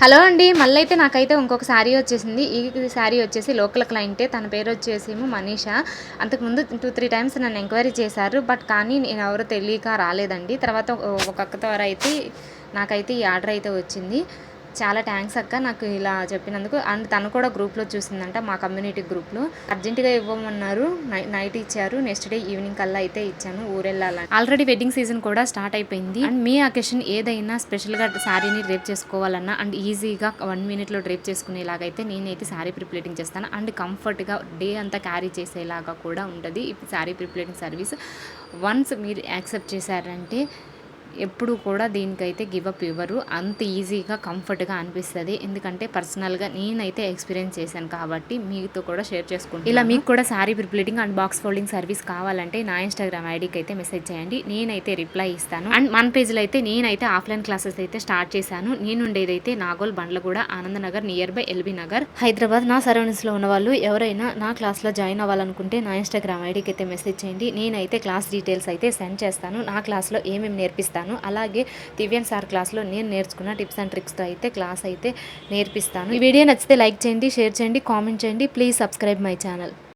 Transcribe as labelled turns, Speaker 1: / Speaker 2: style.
Speaker 1: Hello అండి. మళ్ళైతే నాకైతే ఇంకొక శారీ వచ్చేసింది. ఈ శారీ వచ్చేసి లోకల్ క్లయింటే. తన పేరు వచ్చేసేమో మనీషా. అంతకుముందు 2, 3 టైమ్స్ నన్ను ఎంక్వైరీ చేశారు. కానీ నేనెవరో తెలియక రాలేదండి. తర్వాత ఒక అక్క ద్వారా అయితే నాకైతే ఈ ఆర్డర్ అయితే వచ్చింది. చాలా థ్యాంక్స్ అక్క నాకు ఇలా చెప్పినందుకు. అండ్ తను కూడా గ్రూప్లో చూసిందంట, మా కమ్యూనిటీ గ్రూప్లో. అర్జెంటుగా ఇవ్వమన్నారు, నైట్ ఇచ్చారు. నెక్స్ట్ డే ఈవినింగ్ కల్లా అయితే ఇచ్చాను. ఊరెళ్ళాలని. ఆల్రెడీ వెడ్డింగ్ సీజన్ కూడా స్టార్ట్ అయిపోయింది. అండ్ మీ అకేషన్ ఏదైనా స్పెషల్గా శారీని డ్రేప్ చేసుకోవాలన్నా అండ్ ఈజీగా 1 మినిట్లో డ్రేప్ చేసుకునేలాగైతే నేనైతే శారీ ప్రిప్లేటింగ్ చేస్తాను. అండ్ కంఫర్ట్గా డే అంతా క్యారీ చేసేలాగా కూడా ఉంటుంది ఈ శారీ ప్రిప్లేటింగ్ సర్వీస్. వన్స్ మీరు యాక్సెప్ట్ చేశారంటే ఎప్పుడు కూడా దీనికైతే గివప్ ఇవ్వరు. అంత ఈజీగా కంఫర్ట్గా అనిపిస్తుంది. ఎందుకంటే పర్సనల్గా నేనైతే ఎక్స్పీరియన్స్ చేశాను కాబట్టి మీతో కూడా షేర్ చేసుకుంటాను. ఇలా మీకు కూడా sari prepleating and box folding service కావాలంటే నా ఇన్స్టాగ్రామ్ ఐడికి అయితే మెసేజ్ చేయండి, నేనైతే రిప్లై ఇస్తాను. అండ్ మన పేజ్లో అయితే నేనైతే ఆఫ్లైన్ క్లాసెస్ అయితే స్టార్ట్ చేశాను. నేను ఉండేదైతే నాగోల్ బండ్లగూడ ఆనందనగర్ నియర్ బై ఎల్బీ నగర్ హైదరాబాద్. నా సరౌండింగ్స్లో ఉన్న వాళ్ళు ఎవరైనా నా క్లాస్లో జాయిన్ అవ్వాలనుకుంటే నా ఇన్స్టాగ్రామ్ ఐడికి అయితే మెసేజ్ చేయండి. నేనైతే క్లాస్ డీటెయిల్స్ అయితే సెండ్ చేస్తాను. నా క్లాస్లో ఏమేమి నేర్పిస్తాను, అలాగే దివ్యన్ సార్ క్లాస్లో నేను నేర్చుకున్న టిప్స్ అండ్ ట్రిక్స్తో అయితే క్లాస్ అయితే నేర్పిస్తాను. ఈ వీడియో నచ్చితే లైక్ చేయండి, షేర్ చేయండి, కామెంట్ చేయండి. Please subscribe my channel.